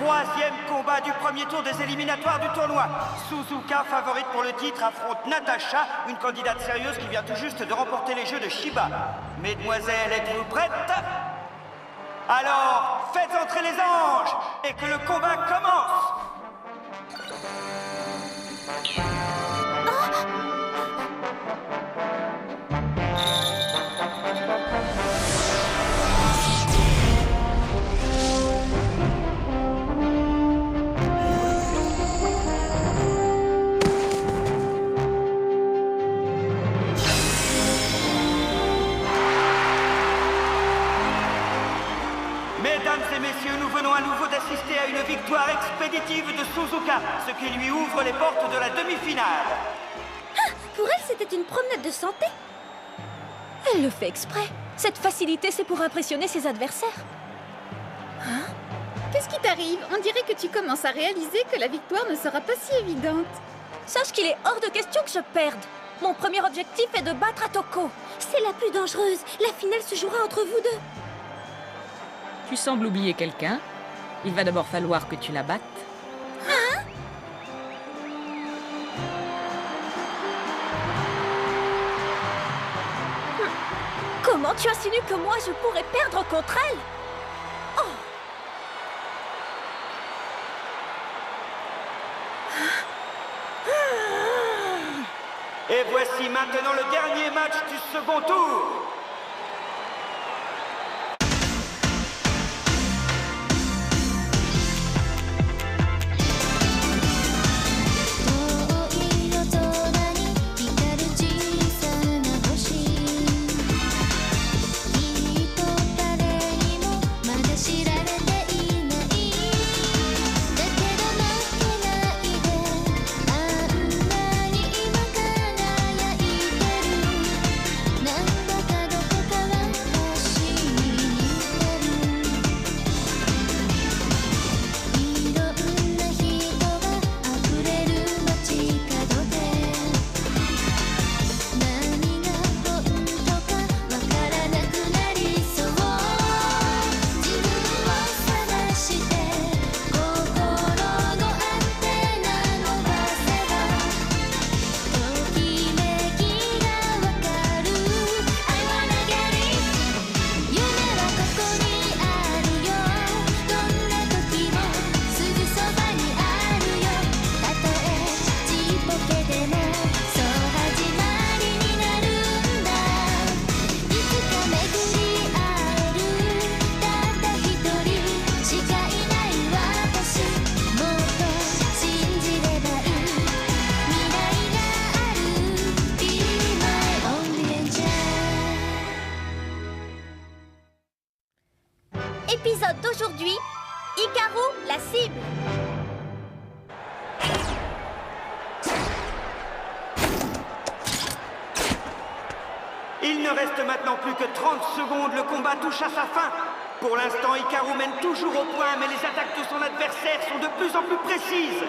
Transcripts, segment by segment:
Troisième combat du premier tour des éliminatoires du tournoi. Suzuka, favorite pour le titre, affronte Natacha, une candidate sérieuse qui vient tout juste de remporter les Jeux de Shiba. Mesdemoiselles, êtes-vous prêtes? Alors, faites entrer les anges et que le combat commence! Mesdames et messieurs, nous venons à nouveau d'assister à une victoire expéditive de Suzuka, ce qui lui ouvre les portes de la demi-finale. Ah, pour elle, c'était une promenade de santé. Elle le fait exprès. Cette facilité, c'est pour impressionner ses adversaires. Hein? Qu'est-ce qui t'arrive? On dirait que tu commences à réaliser que la victoire ne sera pas si évidente. Sache qu'il est hors de question que je perde. Mon premier objectif est de battre Atoko. C'est la plus dangereuse. La finale se jouera entre vous deux. Tu sembles oublier quelqu'un. Il va d'abord falloir que tu la battes. Hein? Comment tu insinues que moi je pourrais perdre contre elle? Oh! Et voici maintenant le dernier match du second tour. Épisode d'aujourd'hui, Hikaru, la cible. Il ne reste maintenant plus que 30 secondes, le combat touche à sa fin. Pour l'instant, Hikaru mène toujours au point, mais les attaques de son adversaire sont de plus en plus précises.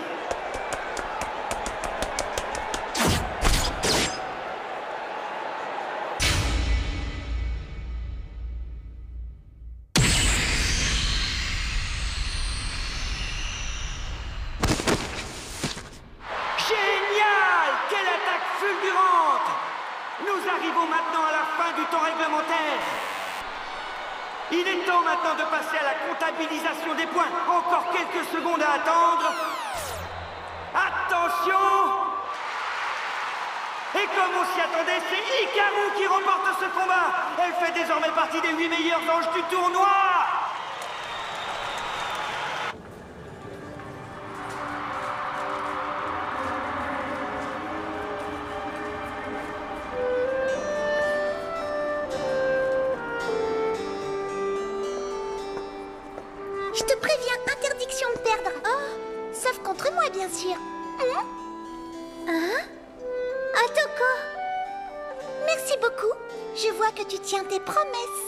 Nous arrivons maintenant à la fin du temps réglementaire. Il est temps maintenant de passer à la comptabilisation des points. Encore quelques secondes à attendre. Attention! Et comme on s'y attendait, c'est Hikaru qui remporte ce combat. Elle fait désormais partie des 8 meilleurs anges du tournoi. Je te préviens, interdiction de perdre. Oh, sauf contre moi, bien sûr. Hein? Atoko, merci beaucoup. Je vois que tu tiens tes promesses.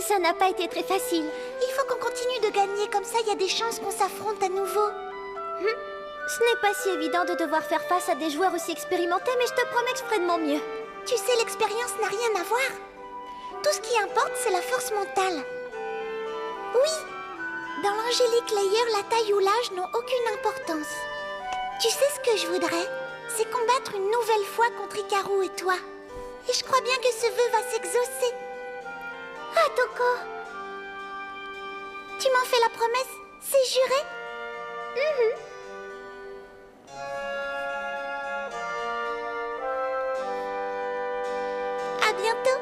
Ça n'a pas été très facile. Il faut qu'on continue de gagner, comme ça il y a des chances qu'on s'affronte à nouveau. Ce n'est pas si évident de devoir faire face à des joueurs aussi expérimentés, mais je te promets que je ferai de mon mieux. Tu sais, l'expérience n'a rien à voir. Tout ce qui importe, c'est la force mentale. Oui, Dans l'Angélique Layer, la taille ou l'âge n'ont aucune importance. Tu sais ce que je voudrais? C'est combattre une nouvelle fois contre Hikaru et toi. Et je crois bien que ce vœu va s'exaucer. Ah, Toko! Tu m'en fais la promesse? C'est juré? À bientôt!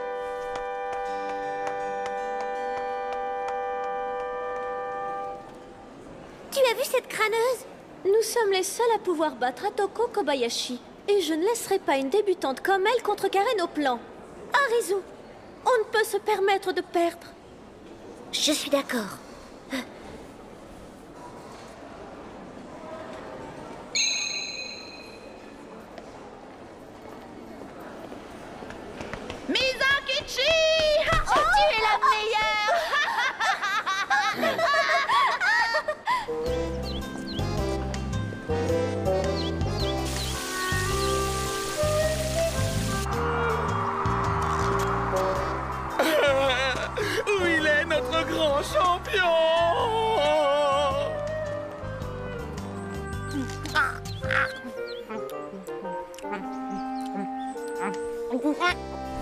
Tu as vu cette crâneuse? Nous sommes les seuls à pouvoir battre Atoko Kobayashi. Et je ne laisserai pas une débutante comme elle contrecarrer nos plans. Arizu, on ne peut se permettre de perdre. Je suis d'accord. Mizakichi! Tu es la meilleure! Où il est, notre grand champion?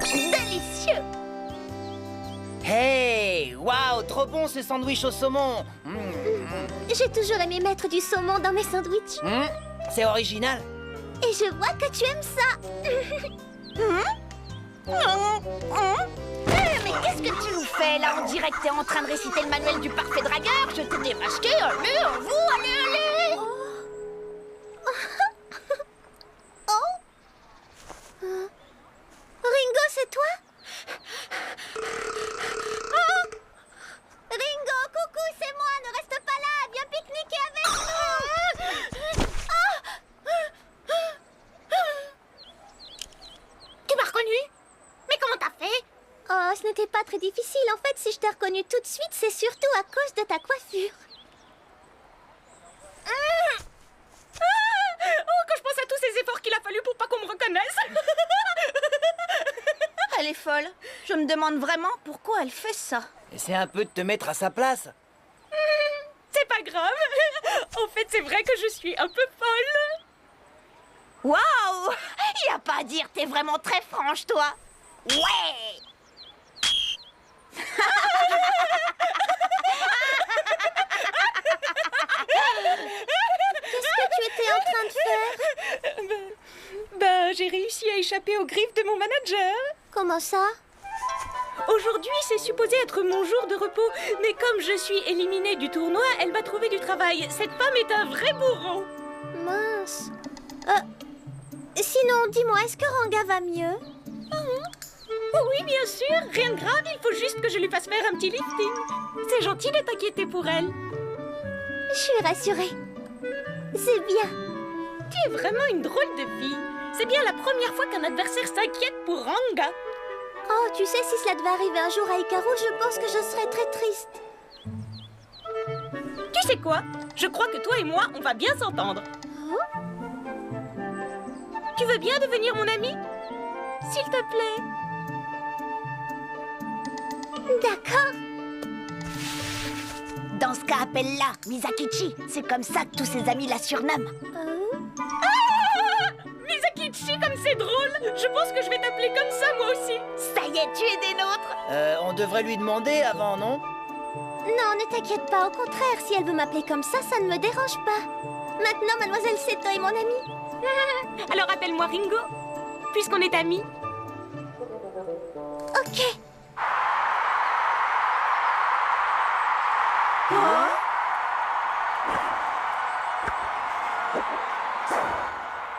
Délicieux! Hey! Waouh! Trop bon ce sandwich au saumon! J'ai toujours aimé mettre du saumon dans mes sandwichs. C'est original! Et je vois que tu aimes ça. Mais qu'est-ce que tu nous fais là? On dirait que t'es en train de réciter le manuel du parfait dragueur. Je t'ai démasqué. Allez, à vous, allez! Ringo, c'est toi? Ringo, coucou, c'est moi. Ne reste pas là. Viens pique-niquer avec nous. Tu m'as reconnu? Mais comment t'as fait? Oh, ce n'était pas très difficile. En fait, si je t'ai reconnu tout de suite, c'est surtout à cause de ta coiffure. Oh, quand je pense à tous ces efforts qu'il a fallu pour pas qu'on me reconnaisse. Elle est folle. Je me demande vraiment pourquoi elle fait ça. Essaie un peu de te mettre à sa place. C'est pas grave. En fait, c'est vrai que je suis un peu folle. Waouh! Y a pas à dire, t'es vraiment très franche, toi. Ouais! Qu'est-ce que tu étais en train de faire? J'ai réussi à échapper aux griffes de mon manager. Comment ça? Aujourd'hui, c'est supposé être mon jour de repos. Mais comme je suis éliminée du tournoi, elle m'a trouvé du travail. Cette femme est un vrai bourreau. Mince. Sinon, dis-moi, est-ce que Ranga va mieux? Oui, bien sûr. Rien de grave, il faut juste que je lui fasse faire un petit lifting. C'est gentil de t'inquiéter pour elle. Je suis rassurée. C'est bien. Tu es vraiment une drôle de fille. C'est bien la première fois qu'un adversaire s'inquiète pour Ranga. Oh, tu sais, si cela devait arriver un jour à Hikaru, je pense que je serais très triste. Tu sais quoi? Je crois que toi et moi, on va bien s'entendre. Tu veux bien devenir mon ami? S'il te plaît. D'accord. Dans ce cas, appelle-la Mizakichi. C'est comme ça que tous ses amis la surnomment. Mizakichi, comme c'est drôle. Je pense que je vais t'appeler comme ça, moi aussi. Ça y est, tu es des nôtres. On devrait lui demander avant, non? Non, ne t'inquiète pas. Au contraire, si elle veut m'appeler comme ça ne me dérange pas. Maintenant, Mademoiselle Seto est mon amie. Alors appelle-moi Ringo, puisqu'on est amis. Ok.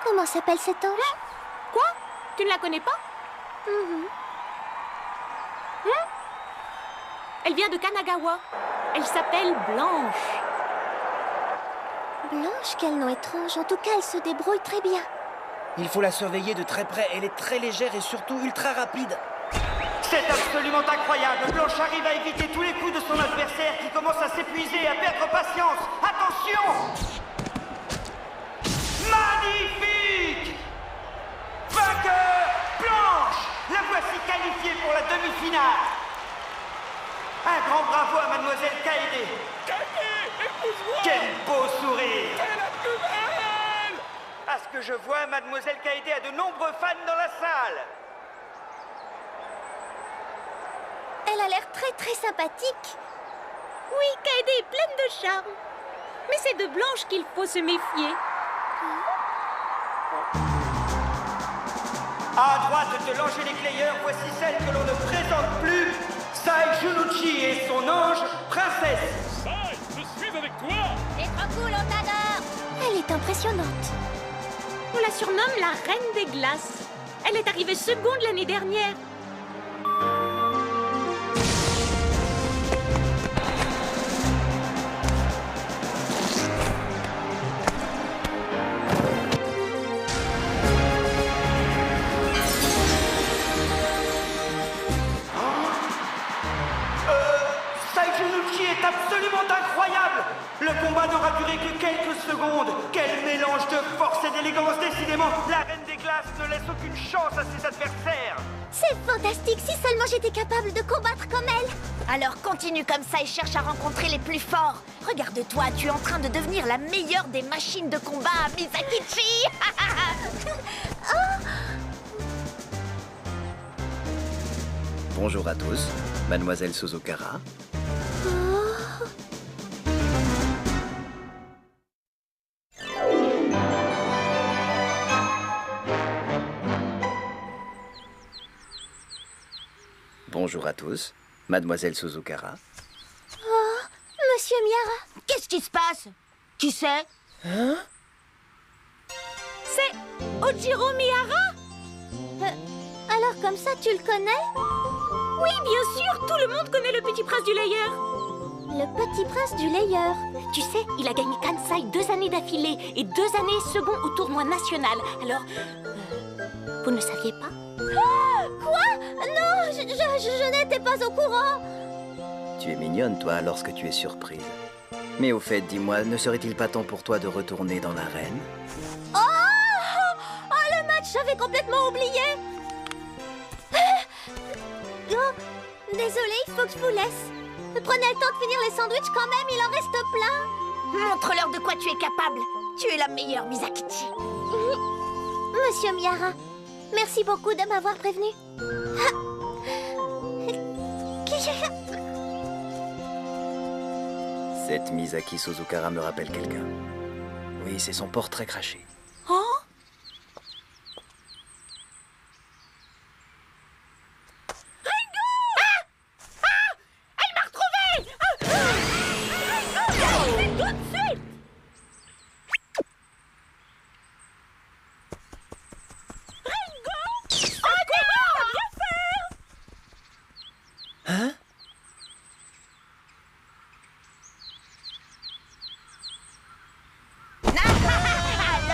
Comment s'appelle cet ange? Quoi? Tu ne la connais pas? Elle vient de Kanagawa. Elle s'appelle Blanche. Blanche, quel nom étrange. En tout cas, elle se débrouille très bien. Il faut la surveiller de très près. Elle est très légère et surtout ultra rapide. C'est absolument incroyable. Blanche arrive à éviter tous les coups de son adversaire qui commence à s'épuiser et à perdre patience. Attention! Magnifique! Vainqueur, Blanche! La voici qualifiée pour la demi-finale. Un grand bravo à Mademoiselle Kaede. Quel beau sourire! Elle a plus belle! À ce que je vois, Mademoiselle Kaede a de nombreux fans dans la salle. Elle a l'air très sympathique. Oui, Kaede est pleine de charme. Mais c'est de Blanche qu'il faut se méfier. À droite de l'angélique Layer, voici celle que l'on ne présente plus, Sai Junuchi et son ange, princesse. Sai, je suis avec toi! T'es trop cool, on t'adore. Elle est impressionnante. On la surnomme la Reine des Glaces. Elle est arrivée seconde l'année dernière. Sai Junuchi est absolument incroyable. Le combat n'aura duré que quelques secondes. Quel mélange de force et d'élégance, décidément. La Reine des Glaces ne laisse aucune chance à ses adversaires. C'est fantastique, si seulement j'étais capable de combattre comme elle. Alors continue comme ça et cherche à rencontrer les plus forts. Regarde-toi, tu es en train de devenir la meilleure des machines de combat à Misakichi. Bonjour à tous, Mademoiselle Suzukara. Bonjour à tous, Mademoiselle Suzukara. Monsieur Miara, Qu'est-ce qui se passe? Qui c'est? C'est Ojiro Mihara. Alors comme ça, tu le connais? Oui, bien sûr, tout le monde connaît le petit prince du Layer. Le petit prince du Layer. Tu sais, il a gagné Kansai 2 années d'affilée et 2 années second au tournoi national. Alors, vous ne saviez pas? Quoi? Non, je n'étais pas au courant. Tu es mignonne, toi, lorsque tu es surprise. Mais au fait, dis-moi, ne serait-il pas temps pour toi de retourner dans l'arène? Oh, le match, j'avais complètement oublié. Oh, désolé, il faut que je vous laisse. Prenez le temps de finir les sandwichs quand même, il en reste plein. Montre-leur de quoi tu es capable. Tu es la meilleure, Misakichi. Monsieur Miara, merci beaucoup de m'avoir prévenu. Cette Misaki Suzukara me rappelle quelqu'un. Oui, c'est son portrait craché. Oh,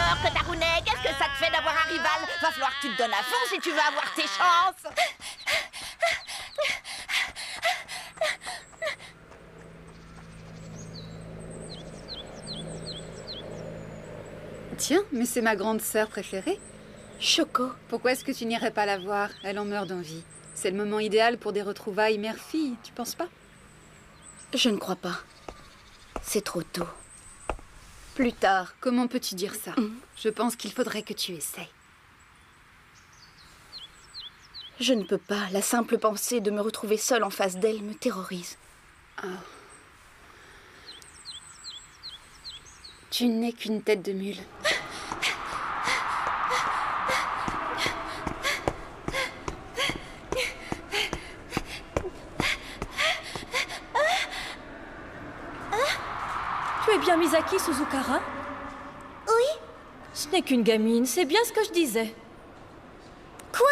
Alors, Kotarune, qu'est-ce que ça te fait d'avoir un rival? Va falloir que tu te donnes à fond si tu veux avoir tes chances. Tiens, mais c'est ma grande sœur préférée. Choco. Pourquoi est-ce que tu n'irais pas la voir? Elle en meurt d'envie. C'est le moment idéal pour des retrouvailles mère-fille, tu penses pas? Je ne crois pas. C'est trop tôt. Plus tard. Comment peux-tu dire ça? Je pense qu'il faudrait que tu essayes. Je ne peux pas. La simple pensée de me retrouver seule en face d'elle me terrorise. Tu n'es qu'une tête de mule. Tu es bien Misaki Suzukara? Oui? Ce n'est qu'une gamine, c'est bien ce que je disais. Quoi?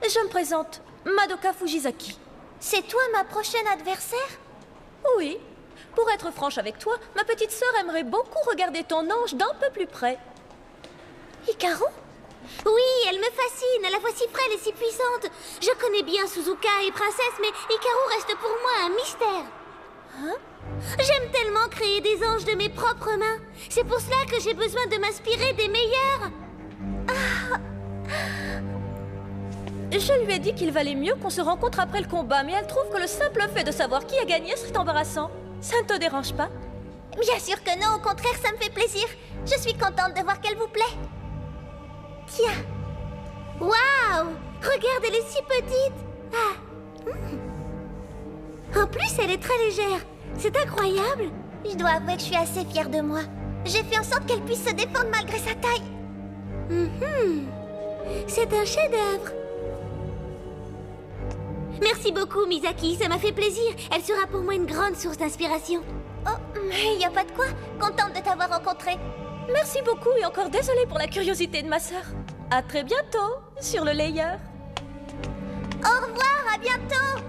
Je me présente, Madoka Fujisaki. C'est toi ma prochaine adversaire? Oui, pour être franche avec toi, ma petite sœur aimerait beaucoup regarder ton ange d'un peu plus près. Hikaru? Oui, elle me fascine, à la fois si frêle et si puissante. Je connais bien Suzuka et Princesse, mais Hikaru reste pour moi un mystère. Hein? J'aime tellement créer des anges de mes propres mains. C'est pour cela que j'ai besoin de m'inspirer des meilleurs. Je lui ai dit qu'il valait mieux qu'on se rencontre après le combat, mais elle trouve que le simple fait de savoir qui a gagné serait embarrassant. Ça ne te dérange pas? Bien sûr que non, au contraire, ça me fait plaisir. Je suis contente de voir qu'elle vous plaît. Tiens. Waouh! Regarde, elle est si petite. Ah. En plus, elle est très légère. C'est incroyable. Je dois avouer que je suis assez fière de moi. J'ai fait en sorte qu'elle puisse se défendre malgré sa taille. C'est un chef-d'œuvre. Merci beaucoup, Misaki, ça m'a fait plaisir. Elle sera pour moi une grande source d'inspiration. Oh, mais il n'y a pas de quoi. Contente de t'avoir rencontré. Merci beaucoup et encore désolée pour la curiosité de ma sœur. À très bientôt sur le layer. Au revoir, à bientôt.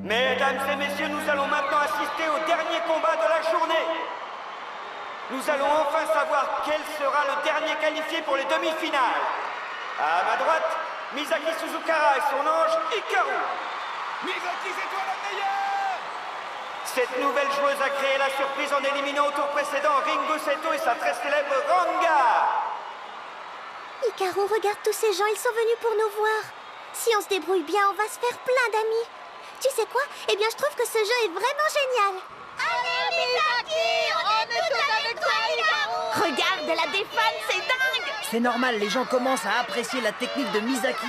Mesdames et messieurs, nous allons maintenant assister au dernier combat de la journée. Nous allons enfin savoir quel sera le dernier qualifié pour les demi-finales. À ma droite, Misaki Suzukara et son ange Hikaru. Misaki, c'est toi la meilleure! Cette nouvelle joueuse a créé la surprise en éliminant au tour précédent Ringo Seto et sa très célèbre Ranga. Hikaru, regarde tous ces gens, ils sont venus pour nous voir. Si on se débrouille bien, on va se faire plein d'amis. Tu sais quoi? Eh bien, je trouve que ce jeu est vraiment génial. Allez, Misaki, on est tous avec toi, Hikaru. Regarde, elle a des fans, c'est dingue! C'est normal, les gens commencent à apprécier la technique de Misaki.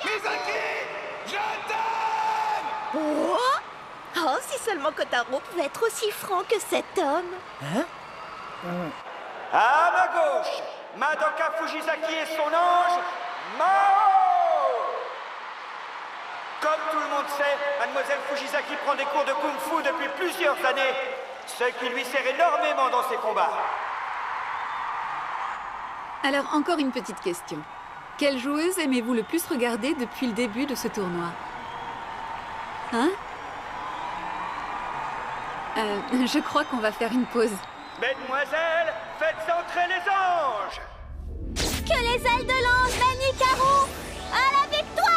Misaki! Je t'aime! Oh, si seulement Kotaro pouvait être aussi franc que cet homme. Hein? À ma gauche, Madoka Fujisaki et son ange Mao. Comme tout le monde sait, Mademoiselle Fujisaki prend des cours de kung-fu depuis plusieurs années, ce qui lui sert énormément dans ses combats. Alors, encore une petite question. Quelle joueuse aimez-vous le plus regarder depuis le début de ce tournoi? Hein? Je crois qu'on va faire une pause. Mesdemoiselles, faites entrer les anges! Que les ailes de l'ange mènent Hikaru à la victoire!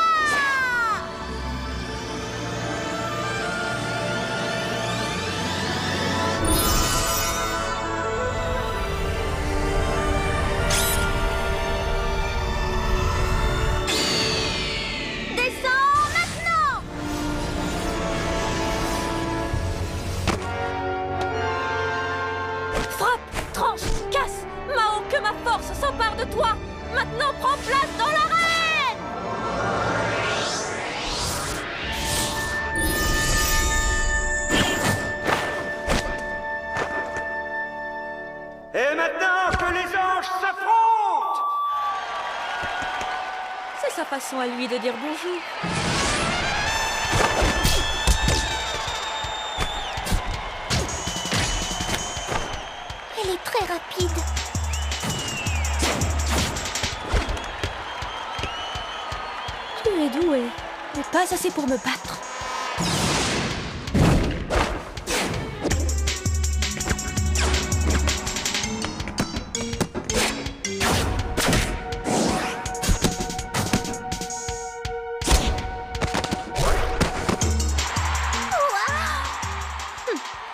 Descends maintenant! Frappe, tranche, casse. Mao, que ma force s'empare de toi. Maintenant, prends place dans l'arène. Et maintenant que les anges s'affrontent! C'est sa façon à lui de dire bonjour. Elle est très rapide. Tu es doué, mais pas assez pour me battre.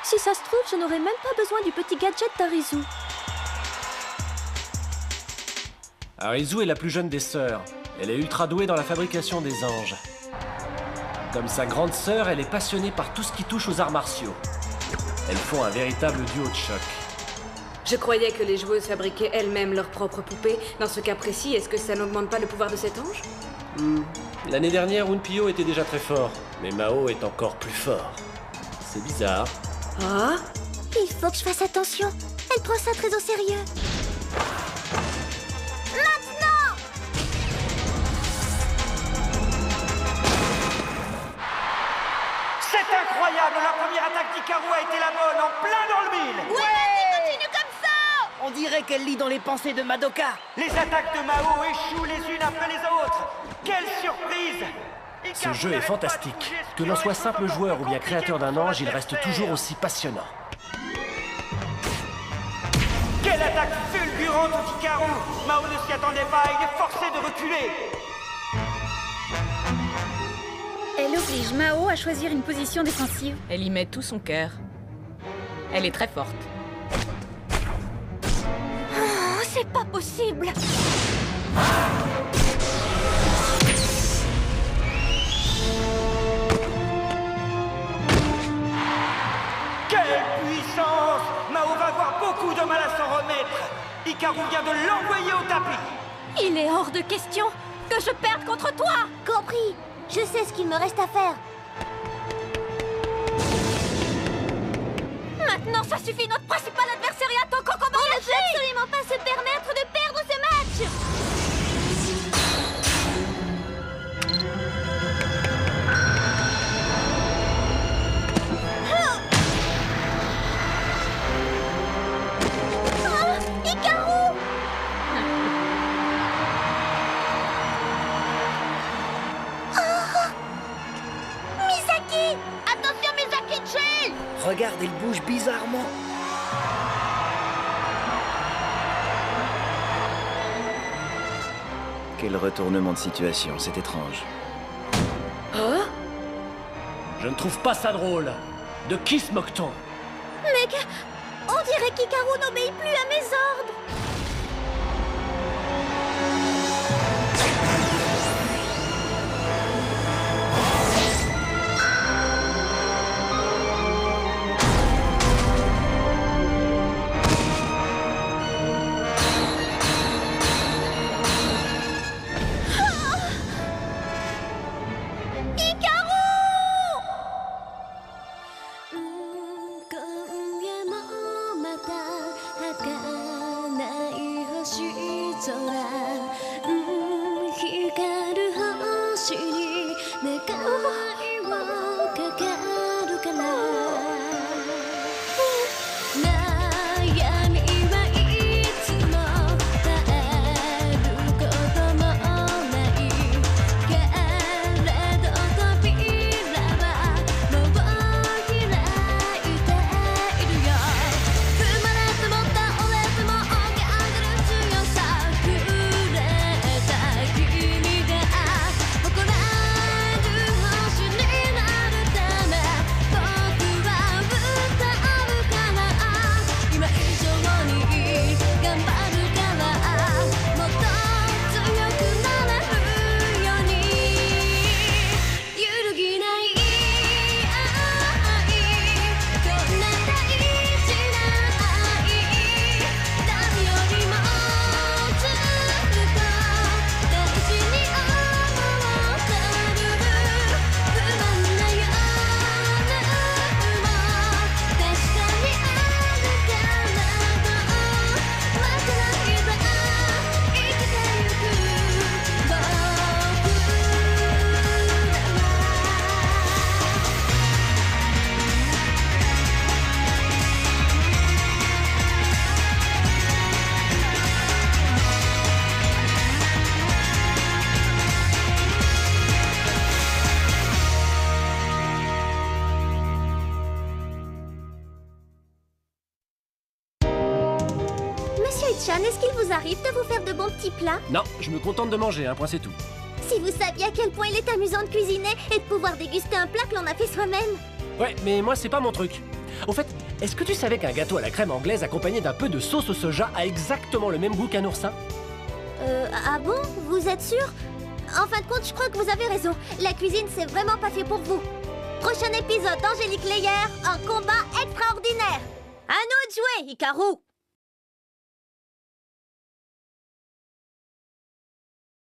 Si ça se trouve, je n'aurais même pas besoin du petit gadget d'Arizu. Arizu est la plus jeune des sœurs. Elle est ultra douée dans la fabrication des anges. Comme sa grande sœur, elle est passionnée par tout ce qui touche aux arts martiaux. Elles font un véritable duo de choc. Je croyais que les joueuses fabriquaient elles-mêmes leurs propres poupées. Dans ce cas précis, est-ce que ça n'augmente pas le pouvoir de cet ange? L'année dernière, Unpyo était déjà très fort, mais Mao est encore plus fort. C'est bizarre. Ah? Il faut que je fasse attention. Elle prend ça très au sérieux. Maintenant! C'est incroyable! La première attaque d'Hikaru a été la bonne, en plein dans le mille! Continue comme ça! On dirait qu'elle lit dans les pensées de Madoka. Les attaques de Mao échouent les unes après les autres! Quelle surprise! Ce jeu est fantastique. Que l'on soit simple joueur ou bien créateur d'un ange, il reste toujours aussi passionnant. Quelle attaque fulgurante d'Hikaru! Mao ne s'y attendait pas, il est forcé de reculer! Elle oblige Mao à choisir une position défensive. Elle y met tout son cœur. Elle est très forte. C'est pas possible. Quelle puissance! Mao va avoir beaucoup de mal à s'en remettre. Hikaru vient de l'envoyer au tapis. Il est hors de question que je perde contre toi. Compris. Je sais ce qu'il me reste à faire. Maintenant, ça suffit. Notre principal adversaire est Atoko Kobayashi. On ne peut absolument pas se permettre de perdre ce match. Regarde, il bouge bizarrement. Quel retournement de situation, c'est étrange. Hein? Je ne trouve pas ça drôle. De qui se moque-t-on? Mec, on dirait qu'Hikaru n'obéit plus à mes ordres. Est-ce qu'il vous arrive de vous faire de bons petits plats? Non, je me contente de manger, un point c'est tout. Si vous saviez à quel point il est amusant de cuisiner et de pouvoir déguster un plat que l'on a fait soi-même. Ouais, mais moi c'est pas mon truc. Au fait, est-ce que tu savais qu'un gâteau à la crème anglaise accompagné d'un peu de sauce au soja a exactement le même goût qu'un oursin? Ah bon? Vous êtes sûr? En fin de compte, je crois que vous avez raison. La cuisine, c'est vraiment pas fait pour vous. Prochain épisode d'Angélique Layer, un combat extraordinaire. À nous de jouer, Hikaru.